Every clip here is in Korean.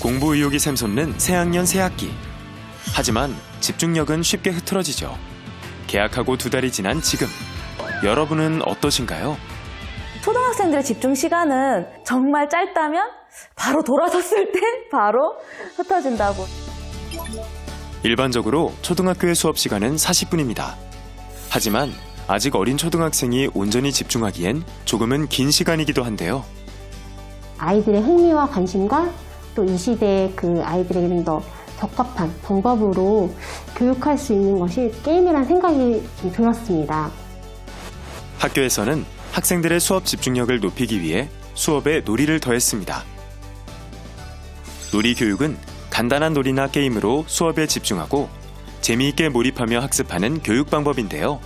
공부 의욕이 샘솟는 새학년 새학기. 하지만 집중력은 쉽게 흐트러지죠. 개학하고 2달이 지난 지금, 여러분은 어떠신가요? 초등학생들의 집중 시간은 정말 짧다면 바로 돌아섰을 때 바로 흩어진다고. 일반적으로 초등학교의 수업 시간은 40분입니다. 하지만 아직 어린 초등학생이 온전히 집중하기엔 조금은 긴 시간이기도 한데요. 아이들의 흥미와 관심과 또 이 시대의 그 아이들에게 좀 더 적합한 방법으로 교육할 수 있는 것이 게임이라는 생각이 좀 들었습니다. 학교에서는 학생들의 수업 집중력을 높이기 위해 수업에 놀이를 더했습니다. 놀이 교육은 간단한 놀이나 게임으로 수업에 집중하고 재미있게 몰입하며 학습하는 교육 방법인데요.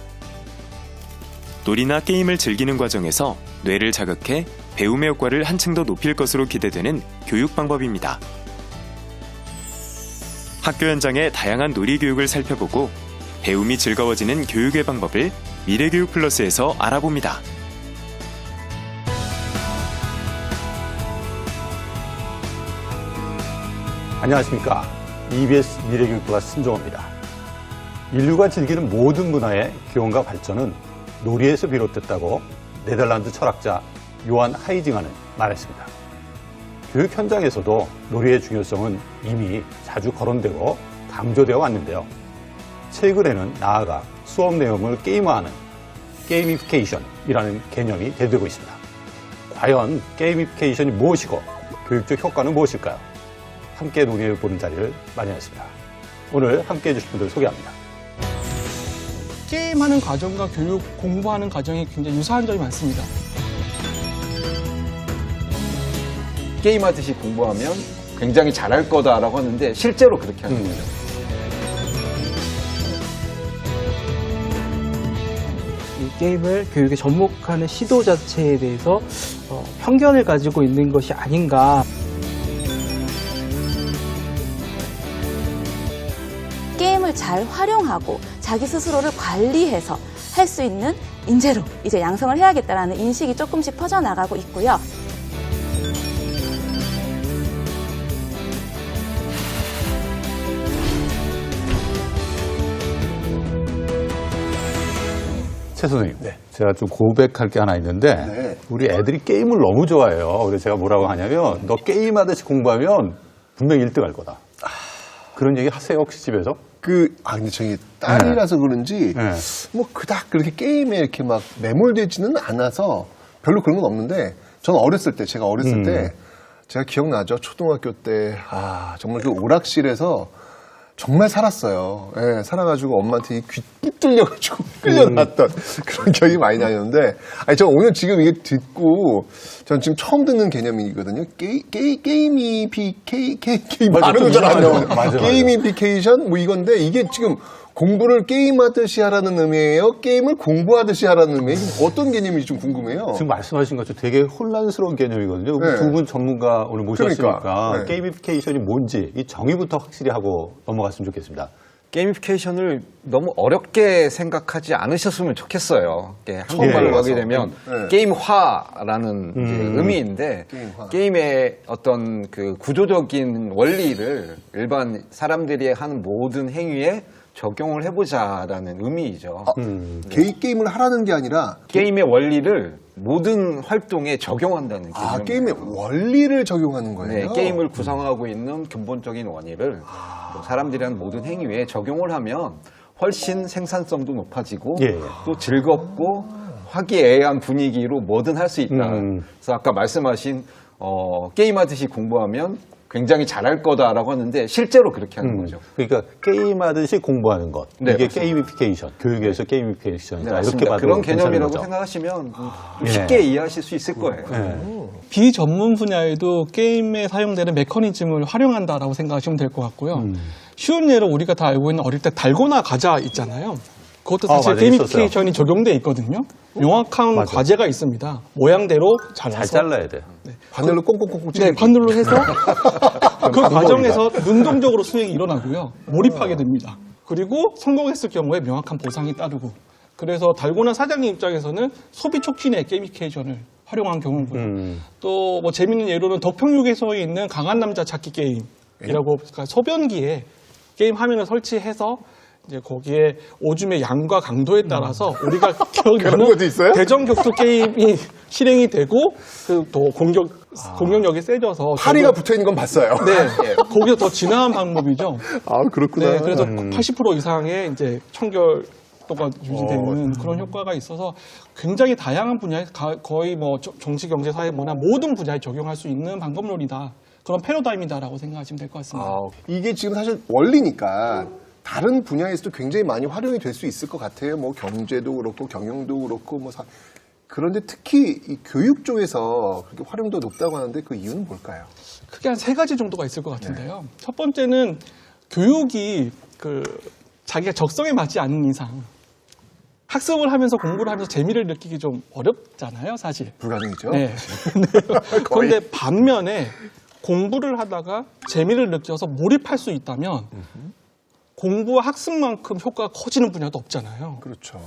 놀이나 게임을 즐기는 과정에서 뇌를 자극해 배움의 효과를 한층 더 높일 것으로 기대되는 교육 방법입니다. 학교 현장의 다양한 놀이 교육을 살펴보고 배움이 즐거워지는 교육의 방법을 미래교육 플러스에서 알아봅니다. 안녕하십니까. EBS 미래교육 플러스 신종호입니다. 인류가 즐기는 모든 문화의 기원과 발전은 놀이에서 비롯됐다고 네덜란드 철학자 요한 하이징하는 말했습니다. 교육 현장에서도 놀이의 중요성은 이미 자주 거론되고 강조되어 왔는데요. 최근에는 나아가 수업 내용을 게임화하는 게이미피케이션이라는 개념이 대두되고 있습니다. 과연 게이미피케이션이 무엇이고 교육적 효과는 무엇일까요? 함께 논의해보는 자리를 마련했습니다. 오늘 함께해 주실 분들 소개합니다. 게임하는 과정과 교육, 공부하는 과정이 굉장히 유사한 점이 많습니다. 게임하듯이 공부하면 굉장히 잘할 거다라고 하는데 실제로 그렇게 하는 거죠. 이 게임을 교육에 접목하는 시도 자체에 대해서 편견을 가지고 있는 것이 아닌가. 게임을 잘 활용하고 자기 스스로를 관리해서 할 수 있는 인재로 이제 양성을 해야겠다라는 인식이 조금씩 퍼져나가고 있고요. 최 선생님, 제가 좀 고백할 게 하나 있는데 우리 애들이 게임을 너무 좋아해요. 그래서 제가 뭐라고 하냐면 너 게임하듯이 공부하면 분명히 1등 할 거다. 그런 얘기 하세요, 혹시 집에서? 근데 저희 딸이라서 그런지, 뭐, 그닥 그렇게 게임에 이렇게 막 매몰되지는 않아서 별로 그런 건 없는데, 저는 제가 어렸을 때, 제가 기억나죠? 초등학교 때, 정말 그 오락실에서 정말 살았어요. 예, 살아가지고 엄마한테 귀 뚝 뚫려가지고 끌려났던 그런 기억이 많이 나는데, 저 오늘 지금 이게 듣고, 전 지금 처음 듣는 개념이거든요. 말은 잘 안 나오네. 게이미피케이션? 뭐 이건데, 이게 지금 공부를 게임하듯이 하라는 의미예요? 게임을 공부하듯이 하라는 의미예요? 이게 어떤 개념인지 좀 궁금해요. 지금 말씀하신 것처럼 되게 혼란스러운 개념이거든요. 네. 두 분 전문가 오늘 모셨으니까 그러니까, 네. 게이미피케이션이 뭔지 이 정의부터 확실히 하고 넘어갔으면 좋겠습니다. 게이미피케이션을 너무 어렵게 생각하지 않으셨으면 좋겠어요. 한국말로 가게 되면 게임화라는 이제 의미인데 게임화. 게임의 어떤 그 구조적인 원리를 일반 사람들이 하는 모든 행위에 적용을 해보자라는 의미이죠. 게임을 하라는 게 아니라, 게임의 원리를 모든 활동에 적용한다는 개념이에요. 게임의 원리를 적용하는 거예요? 네, 게임을 구성하고 있는 근본적인 원리를 사람들이 하는 모든 행위에 적용을 하면 훨씬 생산성도 높아지고 또 즐겁고 화기애애한 분위기로 뭐든 할 수 있다. 그래서 아까 말씀하신 게임하듯이 공부하면 굉장히 잘할 거다라고 하는데 실제로 그렇게 하는 거죠. 그러니까 게임하듯이 공부하는 것. 네, 이게 맞습니다. 게이미피케이션. 교육에서 게이미피케이션이다. 네, 이렇게 맞습니다. 봐도 그런 괜찮은 개념이라고 거죠. 생각하시면 쉽게 이해하실 수 있을 거예요. 비전문 분야에도 게임에 사용되는 메커니즘을 활용한다라고 생각하시면 될 것 같고요. 쉬운 예로 우리가 다 알고 있는 어릴 때 달고나 과자 있잖아요. 그것도 사실 맞아요. 게이미피케이션이 적용돼 있거든요. 명확한 맞아요. 과제가 있습니다. 모양대로 잘라서 잘 잘라야 돼. 바늘로 꽁꽁꽁꽁 네, 바늘로 해서 그 과정에서 능동적으로 수행이 일어나고요. 몰입하게 됩니다. 그리고 성공했을 경우에 명확한 보상이 따르고. 그래서 달고나 사장님 입장에서는 소비 촉진에 게이미피케이션을 활용한 경우고요. 또 뭐 재밌는 예로는 덕평유괴소에 있는 강한 남자 찾기 게임이라고 그러니까 소변기에 게임 화면을 설치해서 이제 거기에 오줌의 양과 강도에 따라서 우리가 그런 것도 있어요? 대전격투 게임이 실행이 되고 그 또 공격력이 세져서 파리가 붙어 있는 건 봤어요. 네, 거기서 더 진화한 방법이죠. 아, 그렇구나. 네, 그래서 80% 이상의 이제 청결도가 유지되는 그런 효과가 있어서 굉장히 다양한 분야에 거의 뭐 정치, 경제, 사회, 문화 모든 분야에 적용할 수 있는 방법론이다. 그런 패러다임이다라고 생각하시면 될 것 같습니다. 이게 지금 사실 원리니까 다른 분야에서도 굉장히 많이 활용이 될 수 있을 것 같아요. 뭐 경제도 그렇고 경영도 그렇고 뭐 그런데 특히 이 교육 쪽에서 그렇게 활용도 높다고 하는데 그 이유는 뭘까요? 크게 한 3가지 정도가 있을 것 같은데요. 첫 번째는 교육이 자기가 적성에 맞지 않는 이상 학습을 하면서 공부를 하면서 재미를 느끼기 좀 어렵잖아요, 사실. 불가능이죠. 네. 그런데 반면에 공부를 하다가 재미를 느껴서 몰입할 수 있다면 공부와 학습만큼 효과가 커지는 분야도 없잖아요. 그렇죠.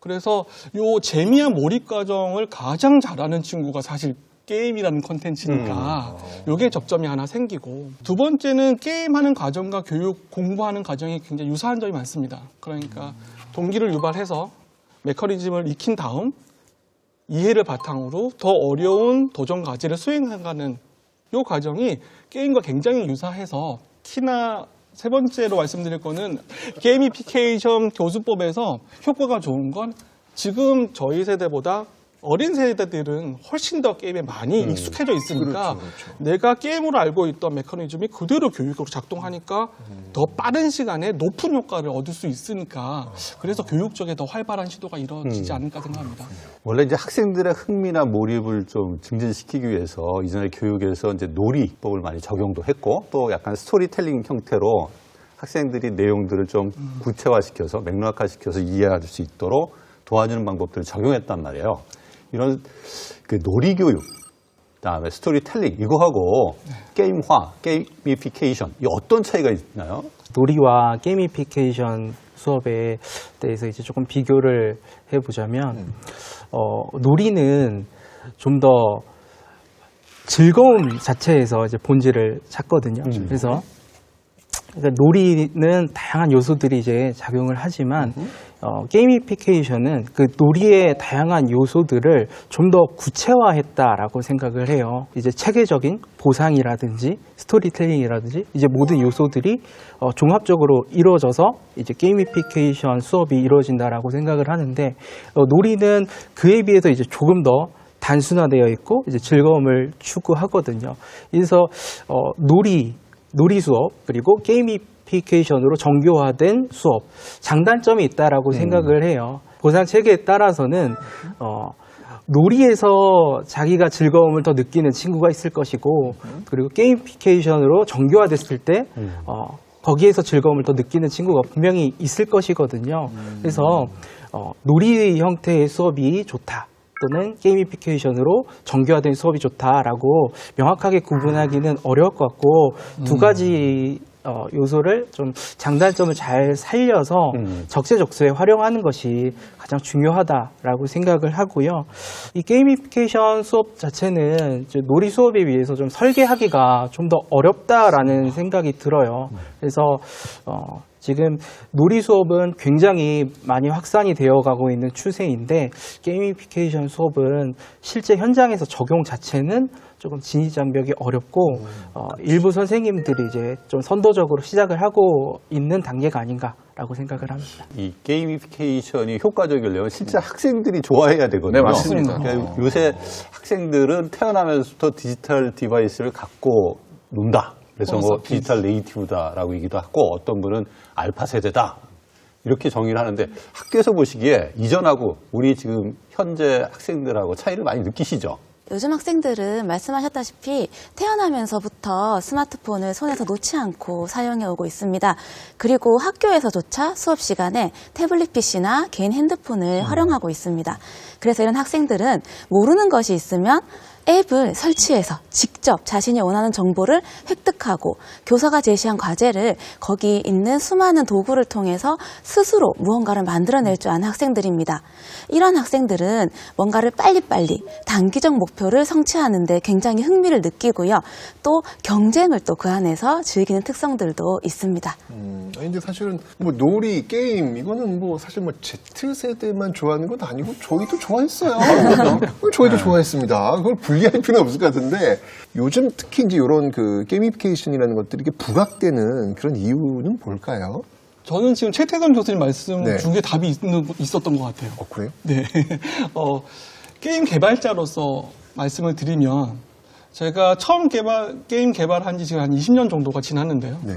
그래서 요 재미와 몰입 과정을 가장 잘하는 친구가 사실 게임이라는 콘텐츠니까 요게 접점이 하나 생기고, 두 번째는 게임하는 과정과 공부하는 과정이 굉장히 유사한 점이 많습니다. 그러니까 동기를 유발해서 메커니즘을 익힌 다음 이해를 바탕으로 더 어려운 도전 과제를 수행하는 요 과정이 게임과 굉장히 유사해서, 특히나 세 번째로 말씀드릴 거는 게이미피케이션 교수법에서 효과가 좋은 건 지금 저희 세대보다 어린 세대들은 훨씬 더 게임에 많이 익숙해져 있으니까 그렇죠. 내가 게임으로 알고 있던 메커니즘이 그대로 교육으로 작동하니까 더 빠른 시간에 높은 효과를 얻을 수 있으니까, 그래서 교육 쪽에 더 활발한 시도가 이루어지지 않을까 생각합니다. 원래 이제 학생들의 흥미나 몰입을 좀 증진시키기 위해서 이전에 교육에서 이제 놀이법을 많이 적용도 했고, 또 약간 스토리텔링 형태로 학생들이 내용들을 좀 구체화시켜서 맥락화시켜서 이해할 수 있도록 도와주는 방법들을 적용했단 말이에요. 이런 그 놀이교육, 그다음에 스토리텔링 이거하고 게임화, 게이미피케이션 이 어떤 차이가 있나요? 놀이와 게이미피케이션 수업에 대해서 이제 조금 비교를 해보자면, 놀이는 좀 더 즐거움 자체에서 이제 본질을 찾거든요. 그래서 그러니까 놀이는 다양한 요소들이 이제 작용을 하지만 게이미피케이션은 그 놀이의 다양한 요소들을 좀 더 구체화했다라고 생각을 해요. 이제 체계적인 보상이라든지 스토리텔링이라든지 이제 모든 요소들이 종합적으로 이루어져서 이제 게이미피케이션 수업이 이루어진다라고 생각을 하는데, 놀이는 그에 비해서 이제 조금 더 단순화되어 있고 이제 즐거움을 추구하거든요. 그래서 놀이 수업 그리고 게이미피케이션으로 정교화된 수업, 장단점이 있다라고 생각을 해요. 보상 체계에 따라서는 놀이에서 자기가 즐거움을 더 느끼는 친구가 있을 것이고, 그리고 게이미피케이션으로 정교화됐을 때 거기에서 즐거움을 더 느끼는 친구가 분명히 있을 것이거든요. 그래서 놀이 형태의 수업이 좋다, 또는 게이미피케이션으로 정교화된 수업이 좋다라고 명확하게 구분하기는 어려울 것 같고, 두 가지 요소를 좀 장단점을 잘 살려서 적재적소에 활용하는 것이 가장 중요하다라고 생각을 하고요. 이 게이미피케이션 수업 자체는 이제 놀이 수업에 비해서 좀 설계하기가 좀 더 어렵다라는 생각이 들어요. 그래서 지금 놀이 수업은 굉장히 많이 확산이 되어가고 있는 추세인데, 게이미피케이션 수업은 실제 현장에서 적용 자체는 조금 진입장벽이 어렵고 일부 선생님들이 이제 좀 선도적으로 시작을 하고 있는 단계가 아닌가라고 생각을 합니다. 이 게이미피케이션이 효과적이려면 실제 학생들이 좋아해야 되거든요. 네, 맞습니다. 그러니까 요새 학생들은 태어나면서부터 디지털 디바이스를 갖고 논다. 그래서 뭐 디지털 네이티브다라고 얘기도 하고, 어떤 분은 알파 세대다 이렇게 정의를 하는데, 학교에서 보시기에 이전하고 우리 지금 현재 학생들하고 차이를 많이 느끼시죠? 요즘 학생들은 말씀하셨다시피 태어나면서부터 스마트폰을 손에서 놓지 않고 사용해 오고 있습니다. 그리고 학교에서조차 수업 시간에 태블릿 PC나 개인 핸드폰을 활용하고 있습니다. 그래서 이런 학생들은 모르는 것이 있으면 앱을 설치해서 직접 자신이 원하는 정보를 획득하고 교사가 제시한 과제를 거기 있는 수많은 도구를 통해서 스스로 무언가를 만들어낼 줄 아는 학생들입니다. 이런 학생들은 뭔가를 빨리빨리 단기적 목표를 성취하는 데 굉장히 흥미를 느끼고요. 또 경쟁을 또 그 안에서 즐기는 특성들도 있습니다. 아니, 근데 사실은 뭐 놀이, 게임 이거는 뭐 사실 뭐 Z세대만 좋아하는 건 아니고 저희도 좋아했어요. 저희도 좋아했습니다. 그걸 분리할 필요는 없을 것 같은데 요즘 특히 이제 이런 그 게이미피케이션이라는 것들이 이게 부각되는 그런 이유는 뭘까요? 저는 지금 최태선 교수님 말씀 네. 중에 답이 있었던 것 같아요. 그래요? 네. 게임 개발자로서 말씀을 드리면 제가 처음 게임 개발한 지 지금 한 20년 정도가 지났는데요. 네.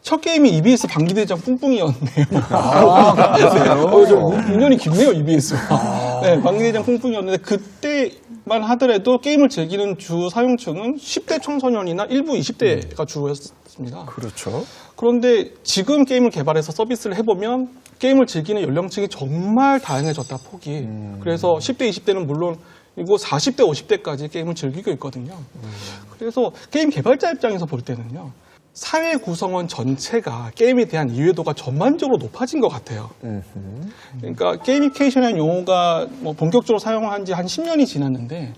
첫 게임이 EBS 방기대장 뿡뿡이었네요. 그러세요? 인연이 깊네요, EBS와. 네, 방기대장 뿡뿡이었는데 그때만 하더라도 게임을 즐기는 주 사용층은 10대 청소년이나 일부 20대가 주였습니다. 그렇죠. 그런데 지금 게임을 개발해서 서비스를 해보면 게임을 즐기는 연령층이 정말 다양해졌다, 폭이. 그래서 10대, 20대는 물론 이거 40대, 50대까지 게임을 즐기고 있거든요. 그래서 게임 개발자 입장에서 볼 때는요. 사회 구성원 전체가 게임에 대한 이해도가 전반적으로 높아진 것 같아요. 그러니까 게이미피케이션이라는 용어가 뭐 본격적으로 사용한 지 한 10년이 지났는데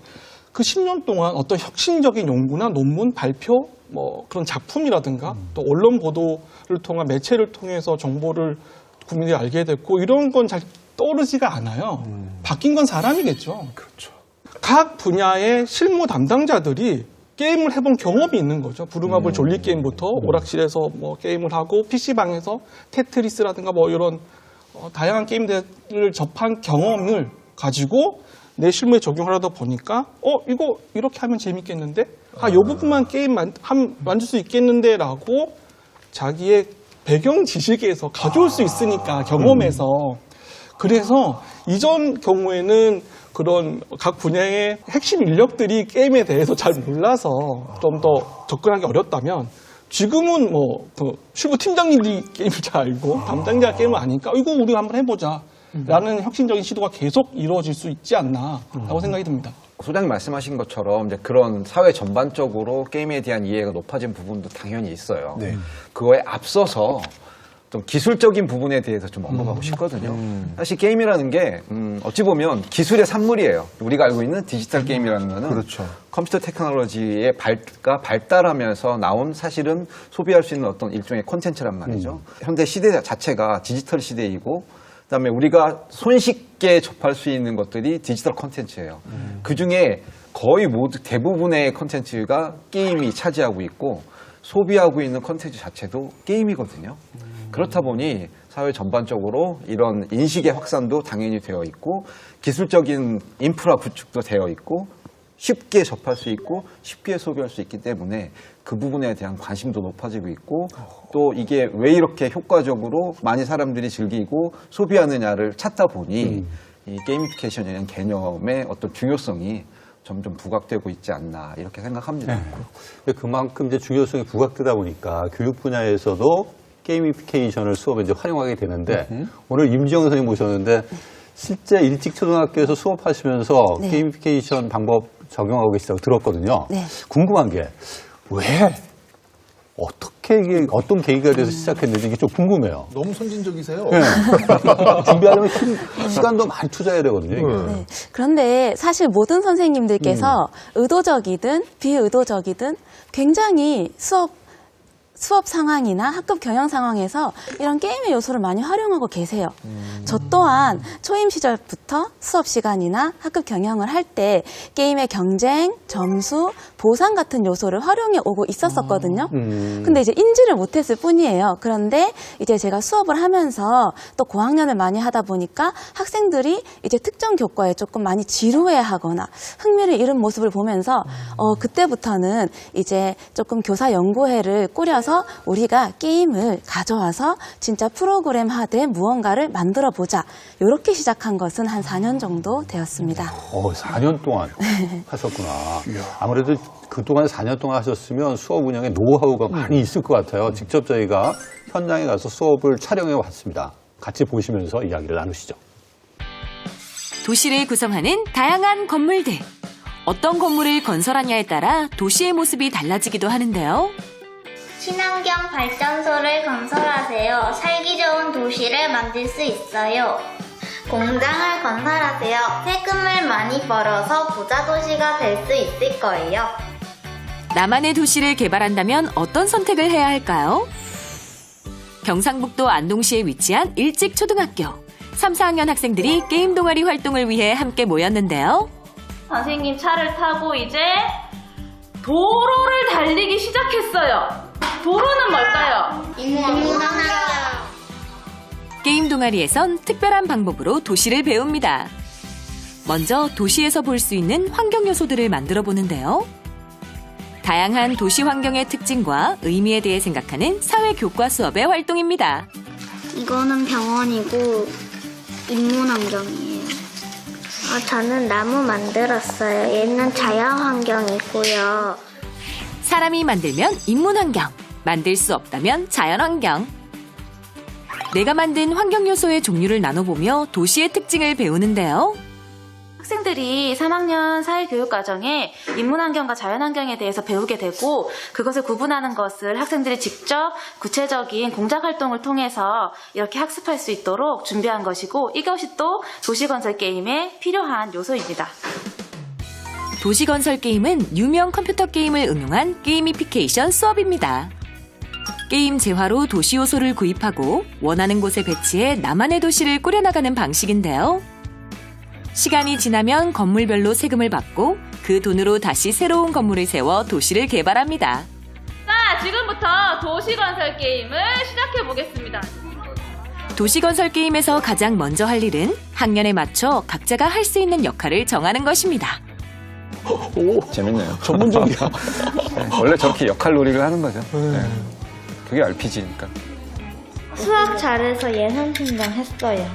그 10년 동안 어떤 혁신적인 연구나 논문 발표, 뭐 그런 작품이라든가 또 언론 보도를 통한 매체를 통해서 정보를 국민들이 알게 됐고 이런 건 잘 떠오르지가 않아요. 바뀐 건 사람이겠죠. 그렇죠. 각 분야의 실무 담당자들이 게임을 해본 경험이 있는 거죠. 부루마블 졸리 게임부터 오락실에서 뭐 게임을 하고 PC방에서 테트리스라든가 뭐 이런 다양한 게임들을 접한 경험을 가지고 내 실무에 적용하려다 보니까 이거 이렇게 하면 재밌겠는데? 이 부분만 게임 만들 수 있겠는데라고 자기의 배경 지식에서 가져올 수 있으니까 경험에서 그래서 이전 경우에는 그런 각 분야의 핵심 인력들이 게임에 대해서 잘 몰라서 좀 더 접근하기 어렵다면 지금은 뭐 실무 팀장님들이 게임을 잘 알고 담당자가 게임을 아니까 이거 우리가 한번 해보자 라는 혁신적인 시도가 계속 이루어질 수 있지 않나라고 생각이 듭니다. 소장님 말씀하신 것처럼 이제 그런 사회 전반적으로 게임에 대한 이해가 높아진 부분도 당연히 있어요. 네. 그거에 앞서서 좀 기술적인 부분에 대해서 좀 언급하고 싶거든요. 사실 게임이라는 게 어찌 보면 기술의 산물이에요. 우리가 알고 있는 디지털 게임이라는 거는 그렇죠. 컴퓨터 테크놀로지의 발달하면서 나온 사실은 소비할 수 있는 어떤 일종의 콘텐츠란 말이죠. 현대 시대 자체가 디지털 시대이고 그다음에 우리가 손쉽게 접할 수 있는 것들이 디지털 콘텐츠예요. 그중에 거의 대부분의 콘텐츠가 게임이 차지하고 있고 소비하고 있는 콘텐츠 자체도 게임이거든요. 그렇다 보니 사회 전반적으로 이런 인식의 확산도 당연히 되어 있고 기술적인 인프라 구축도 되어 있고 쉽게 접할 수 있고 쉽게 소비할 수 있기 때문에 그 부분에 대한 관심도 높아지고 있고 또 이게 왜 이렇게 효과적으로 많이 사람들이 즐기고 소비하느냐를 찾다 보니 이 게이미피케이션이라는 개념의 어떤 중요성이 점점 부각되고 있지 않나 이렇게 생각합니다. 네. 그만큼 이제 중요성이 부각되다 보니까 교육 분야에서도 게이미피케이션을 수업에 이제 활용하게 되는데 오늘 임지영 선생님 모셨는데 실제 일찍 초등학교에서 수업하시면서 네. 게이미피케이션 방법 적용하고 계시다고 들었거든요. 네. 궁금한 게 왜 어떻게 이게 어떤 계기가 돼서 시작했는지 이게 좀 궁금해요. 너무 선진적이세요. 네. 준비하려면 시간도 많이 투자해야 되거든요. 이게. 네. 그런데 사실 모든 선생님들께서 의도적이든 비의도적이든 굉장히 수업 상황이나 학급 경영 상황에서 이런 게임의 요소를 많이 활용하고 계세요. 저 또한 초임 시절부터 수업 시간이나 학급 경영을 할 때 게임의 경쟁, 점수, 보상 같은 요소를 활용해 오고 있었었거든요. 근데 이제 인지를 못했을 뿐이에요. 그런데 이제 제가 수업을 하면서 또 고학년을 많이 하다 보니까 학생들이 이제 특정 교과에 조금 많이 지루해하거나 흥미를 잃은 모습을 보면서 그때부터는 이제 조금 교사 연구회를 꾸려서 우리가 게임을 가져와서 진짜 프로그램 하되 무언가를 만들어 보자. 이렇게 시작한 것은 한 4년 정도 되었습니다. 4년 동안 하셨구나. 아무래도 그동안 4년 동안 하셨으면 수업 운영에 노하우가 많이 있을 것 같아요. 직접 저희가 현장에 가서 수업을 촬영해 왔습니다. 같이 보시면서 이야기를 나누시죠. 도시를 구성하는 다양한 건물들. 어떤 건물을 건설하냐에 따라 도시의 모습이 달라지기도 하는데요. 친환경 발전소를 건설하세요. 살기 좋은 도시를 만들 수 있어요. 공장을 건설하세요. 세금을 많이 벌어서 부자 도시가 될 수 있을 거예요. 나만의 도시를 개발한다면 어떤 선택을 해야 할까요? 경상북도 안동시에 위치한 일직초등학교. 3, 4학년 학생들이 게임 동아리 활동을 위해 함께 모였는데요. 선생님 차를 타고 이제 도로를 달리기 시작했어요. 도로는 뭘까요? 게임 동아리에선 특별한 방법으로 도시를 배웁니다. 먼저 도시에서 볼 수 있는 환경 요소들을 만들어 보는데요. 다양한 도시 환경의 특징과 의미에 대해 생각하는 사회 교과 수업의 활동입니다. 이거는 병원이고 인문환경이에요. 저는 나무 만들었어요. 얘는 자연환경이고요. 사람이 만들면 인문환경, 만들 수 없다면 자연환경. 내가 만든 환경 요소의 종류를 나눠보며 도시의 특징을 배우는데요. 학생들이 3학년 사회교육과정에 인문환경과 자연환경에 대해서 배우게 되고 그것을 구분하는 것을 학생들이 직접 구체적인 공작활동을 통해서 이렇게 학습할 수 있도록 준비한 것이고 이것이 또 도시건설 게임에 필요한 요소입니다. 도시건설 게임은 유명 컴퓨터 게임을 응용한 게이미피케이션 수업입니다. 게임 재화로 도시 요소를 구입하고 원하는 곳에 배치해 나만의 도시를 꾸려나가는 방식인데요. 시간이 지나면 건물별로 세금을 받고 그 돈으로 다시 새로운 건물을 세워 도시를 개발합니다. 자, 지금부터 도시건설 게임을 시작해 보겠습니다. 도시건설 게임에서 가장 먼저 할 일은 학년에 맞춰 각자가 할 수 있는 역할을 정하는 것입니다. 오, 재밌네요. 전문적이야. 네, 원래 저렇게 역할놀이를 하는 거죠. 네. 그게 RPG니까. 수학 잘해서 예산팀장 했어요.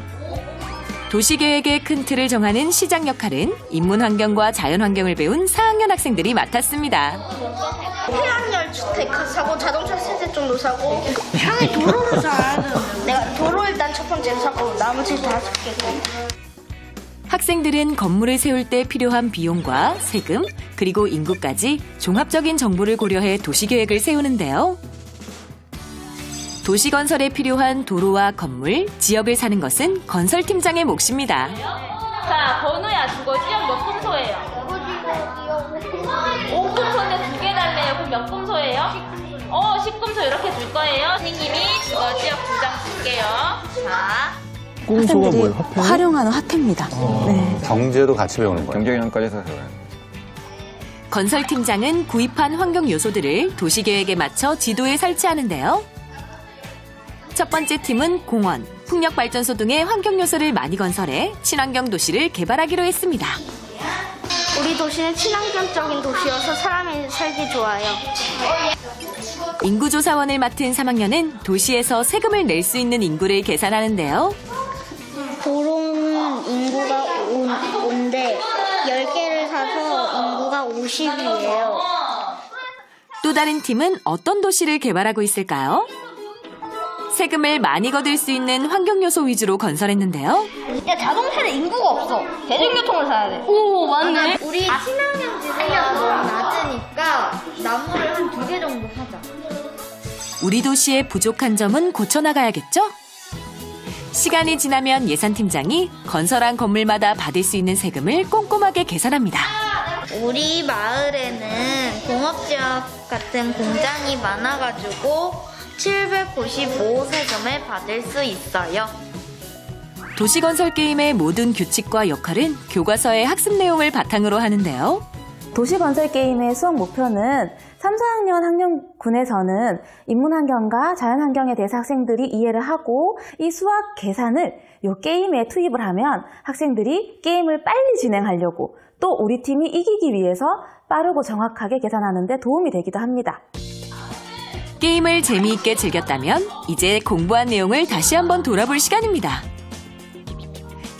도시계획의 큰 틀을 정하는 시장 역할은 인문환경과 자연환경을 배운 4학년 학생들이 맡았습니다. 해양열 주택 사고 자동차 세대 정도 사고 향이 도로를 사야 되는데 내가 도로 일단 첫 번째로 사고 나머지 5개. 학생들은 건물을 세울 때 필요한 비용과 세금, 그리고 인구까지 종합적인 정보를 고려해 도시계획을 세우는데요. 도시건설에 필요한 도로와 건물, 지역을 사는 것은 건설팀장의 몫입니다. 자, 번우야, 그거 지역 몇 금소예요? 5금소인데 2개 달래요. 그럼 몇 금소예요? 10금소 이렇게 줄 거예요. 선생님이 그거 지역 2장 줄게요. 자. 학생들이 활용하는 화폐입니다. 네. 경제도 같이 배우는 거예요. 경제학까지 해서 배워요. 건설팀장은 구입한 환경 요소들을 도시계획에 맞춰 지도에 설치하는데요. 첫 번째 팀은 공원, 풍력발전소 등의 환경 요소를 많이 건설해 친환경 도시를 개발하기로 했습니다. 우리 도시는 친환경적인 도시여서 사람이 살기 좋아요. 인구조사원을 맡은 3학년은 도시에서 세금을 낼 수 있는 인구를 계산하는데요. 도로는 인구가 5인데 10개를 사서 인구가 50이에요. 또 다른 팀은 어떤 도시를 개발하고 있을까요? 세금을 많이 거둘 수 있는 환경 요소 위주로 건설했는데요. 야, 자동차는 인구가 없어. 대중교통을 사야 돼. 오, 맞네. 우리 친환경 지수가 너무 낮으니까 나무를 한 2개 정도 사자. 우리 도시의 부족한 점은 고쳐나가야겠죠? 시간이 지나면 예산팀장이 건설한 건물마다 받을 수 있는 세금을 꼼꼼하게 계산합니다. 우리 마을에는 공업지역 같은 공장이 많아가지고 795 세금을 받을 수 있어요. 도시건설 게임의 모든 규칙과 역할은 교과서의 학습 내용을 바탕으로 하는데요. 도시건설 게임의 수업 목표는 3, 4학년 학년군에서는 인문환경과 자연환경에 대해서 학생들이 이해를 하고 이 수학 계산을 이 게임에 투입을 하면 학생들이 게임을 빨리 진행하려고 또 우리 팀이 이기기 위해서 빠르고 정확하게 계산하는 데 도움이 되기도 합니다. 게임을 재미있게 즐겼다면 이제 공부한 내용을 다시 한번 돌아볼 시간입니다.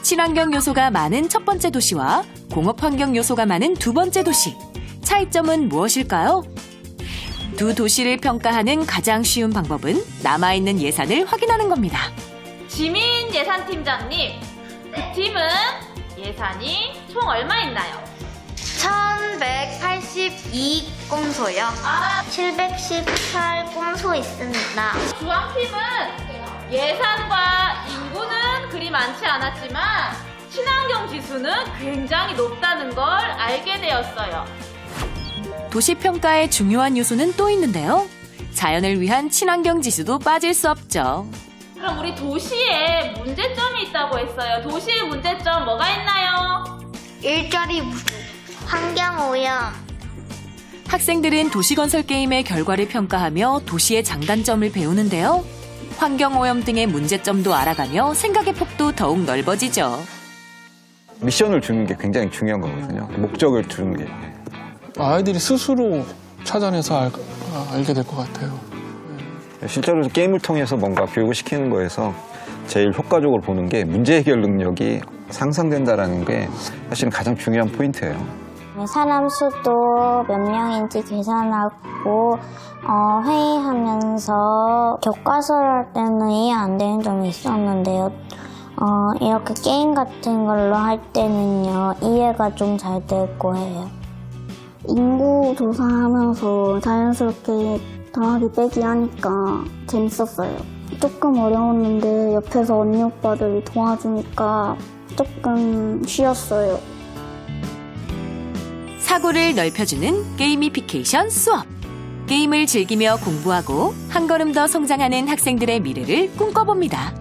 친환경 요소가 많은 첫 번째 도시와 공업 환경 요소가 많은 두 번째 도시. 차이점은 무엇일까요? 두 도시를 평가하는 가장 쉬운 방법은 남아있는 예산을 확인하는 겁니다. 지민 예산팀장님, 그 팀은 예산이 총 얼마 있나요? 1182 꼼소요. 718 꼼소 있습니다. 주황팀은 예산과 인구는 그리 많지 않았지만 친환경 지수는 굉장히 높다는 걸 알게 되었어요. 도시평가의 중요한 요소는 또 있는데요. 자연을 위한 친환경 지수도 빠질 수 없죠. 그럼 우리 도시에 문제점이 있다고 했어요. 도시의 문제점 뭐가 있나요? 일자리 부족, 환경오염, 학생들은 도시건설 게임의 결과를 평가하며 도시의 장단점을 배우는데요. 환경오염 등의 문제점도 알아가며 생각의 폭도 더욱 넓어지죠. 미션을 주는 게 굉장히 중요한 거거든요. 목적을 주는 게. 아이들이 스스로 찾아내서 알게 될 것 같아요. 실제로 게임을 통해서 뭔가 교육을 시키는 거에서 제일 효과적으로 보는 게 문제 해결 능력이 상상된다라는 게 사실은 가장 중요한 포인트예요. 사람 수도 몇 명인지 계산하고 회의하면서 교과서를 할 때는 이해 안 되는 점이 있었는데요. 이렇게 게임 같은 걸로 할 때는요, 이해가 좀 잘 되고 해요. 인구 조사하면서 자연스럽게 더하기 빼기 하니까 재밌었어요. 조금 어려웠는데 옆에서 언니 오빠들이 도와주니까 조금 쉬웠어요. 사고를 넓혀주는 게이미피케이션 수업. 게임을 즐기며 공부하고 한 걸음 더 성장하는 학생들의 미래를 꿈꿔봅니다.